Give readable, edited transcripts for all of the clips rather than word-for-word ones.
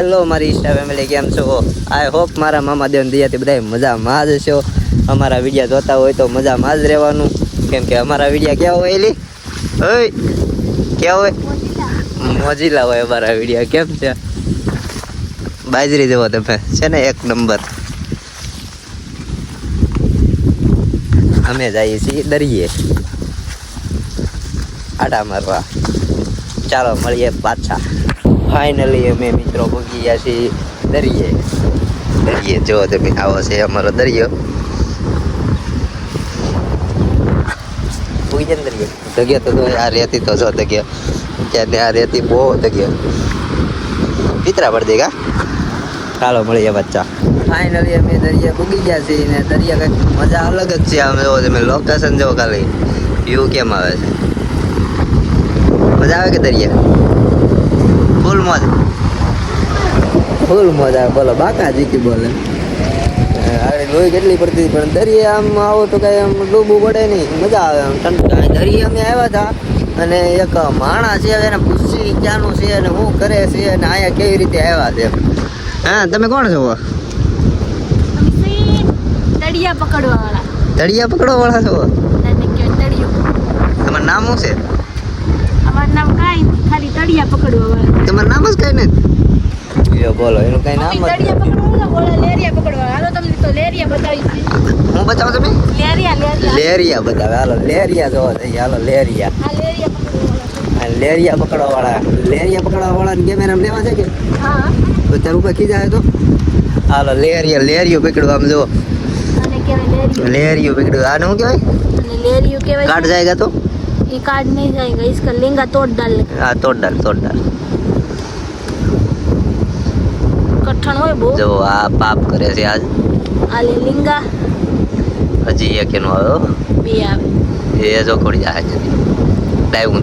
Hello મારી Insta family, કેમ છો? આઈ હોપ મારા મામા દેવ દિયાથી બધા મજામાં જ છો. અમારા વિડીયા જોતા હોય તો મજામાં જ રહેવાનું, કેમ કે અમારા વિડીયા કેવા હોય એલી ઓય કેવા હોય? મોજીલા હોય અમારા વિડીયા. કેમ છે? બાજરી જેવો તમે છે ને, એક નંબર. અમે જઈએ છીએ દરિયે આડા મારવા. ચાલો મળીએ પાછા. ફાઇનલી અમે મિત્રો પહોંચી ગયા છીએ દરિયે. જો તમે આવો છે અમારો દરિયો. જગ્યા તો આ રેતી તો જો જગ્યા ત્યાં આ રેતી બહુ જગ્યા પિતરા પડ દેગા. ચાલો મળીએ બચ્ચા. ફાઇનલી અમે દરિયા પૂગી ગયા છીએ ને દરિયા કંઈક મજા અલગ જ છે. આમ એવો તમે લોકેશન જો ખાલી વ્યૂ કેમ આવે છે. મજા આવે કે દરિયા ફૂલ મોજ આવે. બોલો બાકા જીકી બોલે. હવે લોહી કેટલી પડતી પણ દરિયા આમ આવો તો કઈ આમ ડૂબવું પડે નહીં, મજા આવે આમ ઠંડા. દરિયા અમે આવ્યા હતા અને એક માણા છે એને પૂછી ક્યાંનું છે અને શું કરે છે અને અહીંયા કેવી રીતે આવ્યા છે. હા તમે કોણ છો? તળિયા પકડવા વાળા છો? તમારું નામ શું છે? અમારું નામ કાઈ ખાલી તળિયા પકડવા વાળા. તમારું નામ જ કઈ નથી? બોલો એનું કઈ નામ તળિયા પકડવા બોલે લેરિયા પકડવા. હાલો તમને તો લેરિયા બતાવી. હું બતાવો તમે? લેરિયા બતાવે. હાલો લેરિયા જોવા જઈએ. હાલો લેરિયા. લેરિયા પકડવા વાળા. લેરિયા પકડવા વાળા ને કેમેરા લેવા છે કે? હા તો તાર ઉપર ખીજાય તો હાલો લેરિયો પકડવા. આમ જો लेरियो पकड़ो. आने हो क्या है? लेरियो के वजह काट जाएगा तो ये काट नहीं जाएगा, इसका लेंगा तोड़ डाल. हाँ तोड़ डाल. कठण होय बो जो आ पाप करे से आज आले लिंगा हजी ये केनो आयो बे आवे ये जो खोड़ी जाए जल्दी लाइव હું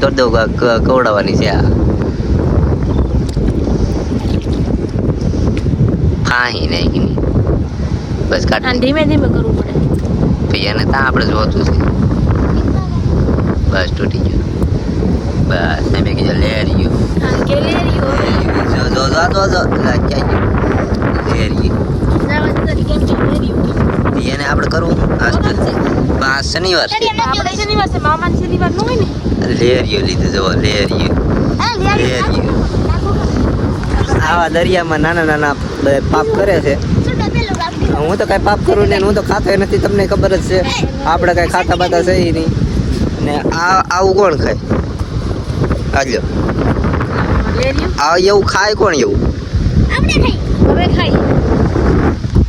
તોડ દઉં કવડાવવાની છે આ. કાંઈ નહીં બસ કાઢ. ધીમે ધીમે કરવું પડે ભાઈ એને ત્યાં આપણે જોતું છે. બસ તૂટી ગયું. બસ મેં કીધું લેરિયો. કે લેરિયો જો ક્યાં ગયું લેરિયો? એને આપણે કરવું આજ શનિવાર છે. શનિવાર છે મામા શનિવાર નો હોય ને. લેરિયો લીધું જો લેરિયો. આવા દરિયામાં નાના નાના પાપ કરે છે. હું તો કઈ પાપ કરું ને હું તો ખાતો નથી, તમને ખબર જ છે. આપણે કઈ ખાતા બાતા છે નહીં ને આવું કોણ ખાય? આજો આ એવું ખાય કોણ? એવું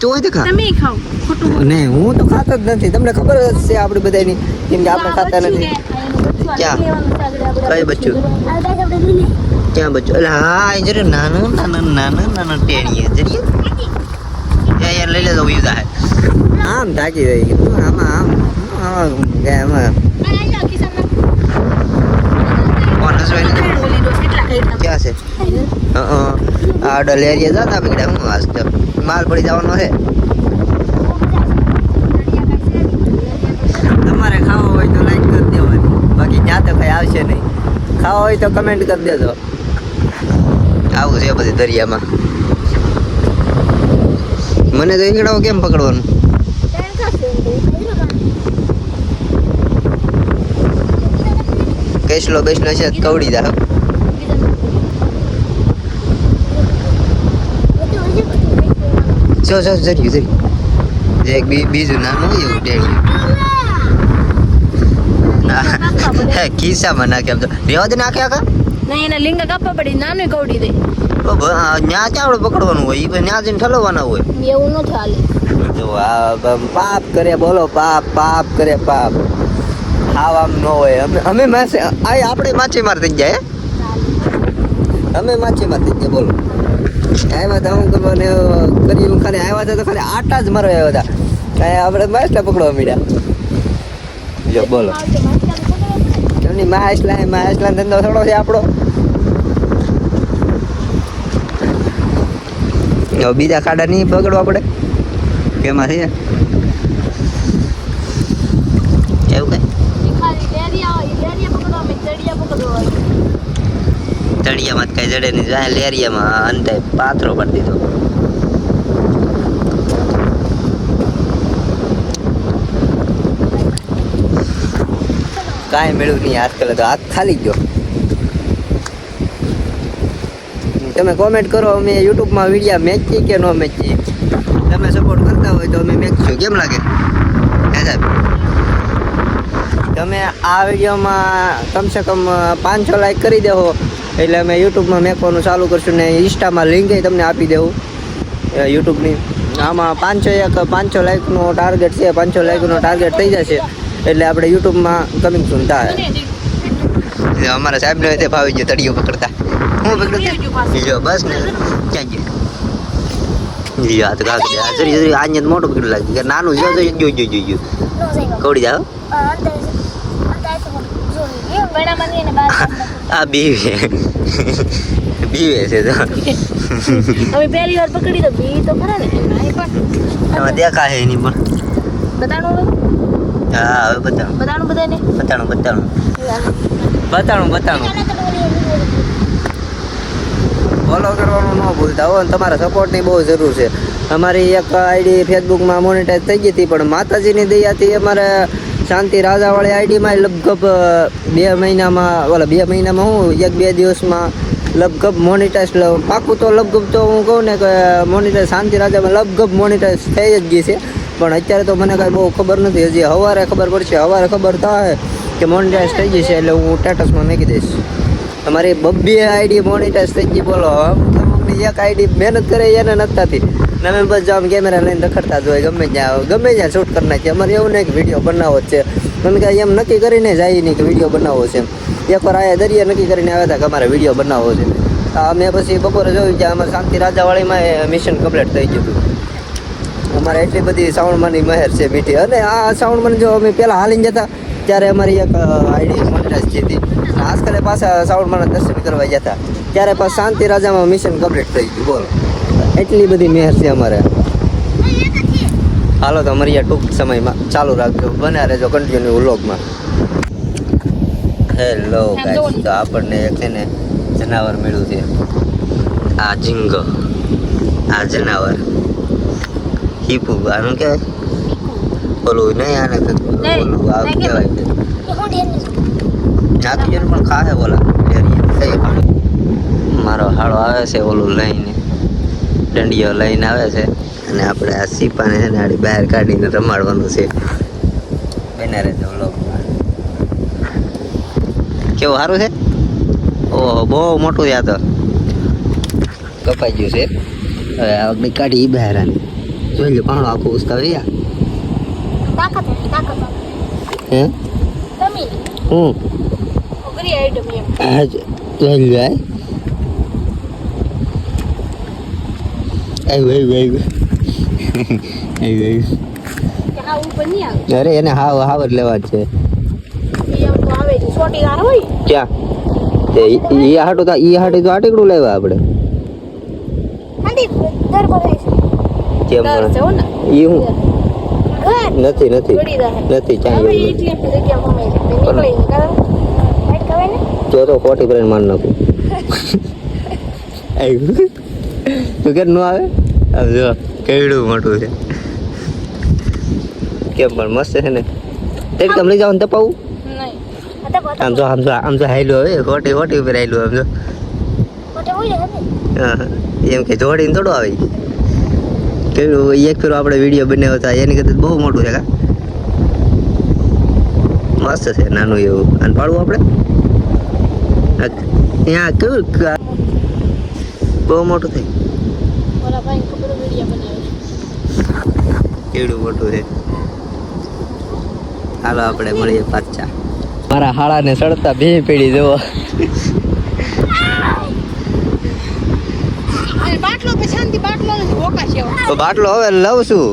તું તો ખા. તમે ખાઓ ખોટું નહીં હું તો ખાતો જ નથી, તમને ખબર જ છે આપણી બધાની, કેમ કે આપણે ખાતા નથી. ક્યાં કઈ બચ્ચું? ક્યાં બચ્ચું? એટલે હા એ જરે નાનું ટેણીએ જરીએ યાર લઈ લેજો. યુઝ આમ ઢાંકી દઈ ગયું આમાં ક્યાં છે? આ ડલેરિયા જતા પકડ્યા. હું આજ તો માલ પડી જવાનો છે. તમારે ખાવો હોય તો લાઈક કરી દેવાની, બાકી ત્યાં તો કઈ આવશે નહીં. ખાવા હોય તો કમેન્ટ કરી દેજો. આવું છે બધી દરિયામાં. મને તો ઈંગડાઓ કેમ પકડવાનું? કેસલો બેસલો છે કવડી દા. જરી એક બીજું નાનું હોય એવું ટેણી ખિસ્સામાં નાખે. આમ તો રેવા દે નાખે આખા નહીં એના લિંગા કાપવા પડી નાનું કવડી દે. ત્યાં ચાવડે પકડવાનું હોય, ત્યાં જઈને ઠલવવાના હોય. એવું ન ચાલે. જો આ પાપ કરે. બોલો પાપ કરે. પાપ આમ ન હોય. અમે આપણે માછીમાર થઈ જાય. અમે માછીમાર થઈ જાય. બોલો આવ્યા હતા હું કરવાને કર્યું ખાલી આવ્યા હતા તો ખાલી આટા જ મારવા આવ્યા હતા. કાંઈ આપણે માછલા પકડવા મળ્યા. જો બોલો એમની માછલા ધંધો થોડો છે આપણો. બીજા ખાડા નહીં પકડવા પડે કેમાં છે એવું કઈ. તળિયામાં કઈ જડે નહીં જાય લેરિયામાં અંતે પાથરો કરી દીધો. કાંઈ મેળવું નહીં આજકાલ તો હાથ ખાલી ગયો. તમે કોમેન્ટ કરો અમે યુટ્યુબમાં વિડીયા મેચીએ કે ન મેચીએ. તમે સપોર્ટ કરતા હોય તો અમે મેચશું. કેમ લાગે હે સાહેબ? તમે આ વિડીયોમાં કમસે કમ 500 લાઈક કરી દેવો એટલે અમે યુટ્યુબમાં મેકવાનું ચાલુ કરશું ને ઇન્સ્ટામાં લિંક તમને આપી દેવું યુટ્યુબની. આમાં 500 લાઈકનો ટાર્ગેટ છે. 500 લાઈકનો ટાર્ગેટ થઈ જશે એટલે આપણે યુટ્યુબમાં કમિંગ સૂન થાય. અમારા સાહેબને તે ભાવી ગયો તળિયો પકડતા. હું પકડું જો બસ ને ક્યાં ગયો જી આ તો કાક જરી આને મોટો પકડી લાગી કે નાનું જો જો કવડી જાવ આ બીવે છે તો હવે પહેલી વાર પકડી તો બી તો ખરા ને એમાં દેખા હે નહીં પણ બતાણું હા હવે બતાણું બધાને બતાણું ફોલો કરવાનું ન ભૂલતા હો. તમારા સપોર્ટની બહુ જરૂર છે. અમારી એક આઈડી ફેસબુકમાં મોનેટાઈઝ થઈ ગઈ હતી પણ માતાજીની દયાથી અમારે શાંતિ રાજાવાળી આઈડીમાં લગભગ 2 મહિનામાં હું 1-2 દિવસમાં લગભગ મોનેટાઈઝ પાકું તો લગભગ તો હું કહું ને કે મોનેટાઈઝ શાંતિ રાજામાં લગભગ મોનેટાઈઝ થઈ જ ગઈ છે. પણ અત્યારે તો મને કાંઈ બહુ ખબર નથી. હજી સવારે ખબર પડશે. સવારે ખબર થાય કે મોનેટાઈઝ થઈ ગઈ છે એટલે હું સ્ટેટસમાં મૂકી દઈશ. તમારી 2 આઈડી મોનેટાઈઝ થઈ ગઈ. બોલો અમુકની એક આઈડી મહેનત કરે એને નથી થતી. અમે બસ જામ કેમેરા લઈને રખડતા જ હોય ગમે ત્યાં શૂટ કરી નાખીએ. અમારે એવું નહીં કે વિડીયો બનાવવો જ છે. અમે કાંઈ એમ નક્કી કરીને જાય નહીં કે વિડીયો બનાવવો છે. એકવાર આયા દરિયા નક્કી કરીને આવ્યા હતા કે અમારે વિડીયો બનાવવો છે. અમે પછી બપોરે જોયું કે અમારે શાંતિ રાજાવાળીમાં મિશન કમ્પ્લીટ થઈ ગયું હતું. અમારે એટલી બધી સાઉન્ડમાંની મહેર છે મીઠી. અને આ સાઉન્ડમાં જો અમે પહેલાં હાલીને જતા ત્યારે અમારી એક આઈડી મોનેટાઈઝ થઈ હતી. આજકાલે પાછા સાઉન્ડમાં દર્શન કરવા જતા ત્યારે પાછા શાંતિ રાજામાં મિશન કમ્પ્લીટ થઈ ગયું. બોલો એટલી બધી મહેર છે અમારે. હાલો તો અમારી આ ટૂંક સમયમાં ચાલુ રાખજો. બન્યા રહેજો કન્ટિન્યુ વ્લોગમાં. હેલો ગાઈસ, તો આપણને એક છે ને જનાવર મળ્યું છે. આ ઝીંગો, આ જનાવર હિપુ આનું કહેવાય. ઓલું નહીં આને ઓલું આ કહેવાય નાખી પણ ખાહે બોલા. મારો હાળો આવે છે ઓલું લઈને દંડીઓ લઈને આવે છે અને આપણે આ સીપાને છે ને આડી બહાર કાઢીને રમાડવાનું છે. બના રહેજો વ્લોગમાં. કેવું સારું છે? ઓહો બહુ મોટું છે આ તો. કપાઈ ગયું છે. હવે આગળ કાઢી બહાર આની જોઈ લો પાણો આખું ઉસકાવે યાર. હે હું હા જોઈ લો અરે એને હાવ જ લેવા જ છે. ક્યાં ઈ હાટું તો આટીકડું લેવા આપણે. કેમ ઈ હું નથી તો ખોટી કરીને માન નાખું. તું કે ન આવે આમ જો કેવડું મોટું છે. કેમ પણ મસ્ત છે ને. તે કેમ લઈ જાવ ને તપાવું આમ જો હાઈલું હવે ખોટી ઉપર હાઈલું આમ જો. હા એમ કે જોડીને થોડું આવે. કેવું એક ફેરો આપણે વિડીયો બનાવ્યો હતા એની કરતાં બહુ મોટું છે. કા મસ્ત છે નાનું એવું. અને પાડવું આપણે ત્યાં કેવું બહુ મોટું થઈ કેવડું મોટું છે. હાલો આપણે મળીએ પાછા. મારા હાળાને સડતા 2 પેઢી જોવો. બાટલો હવે લઉં છું.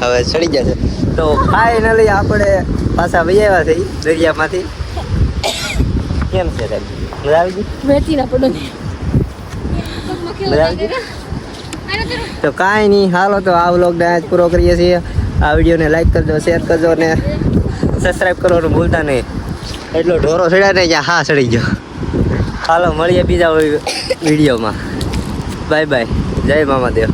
હવે ચડી જશે તો ફાઇનલી આપણે પાછા વહી આવ્યા છે દરિયામાંથી. કેમ છે સાહેબ? મજા આવી ગઈ? મજા આવી ગઈ? તો કાંઈ નહીં. હાલો તો આ વ્લોગને આજ પૂરો કરીએ છીએ. આ વિડીયોને લાઈક કરજો, શેર કરજો અને સબસ્ક્રાઈબ કરવાનું ભૂલતા નહીં. એટલો ઢોરો ચડ્યા ને ત્યાં હા ચડી ગયો. હાલો મળીએ બીજા વિડીયોમાં. Bye bye. જય મામાદેવ.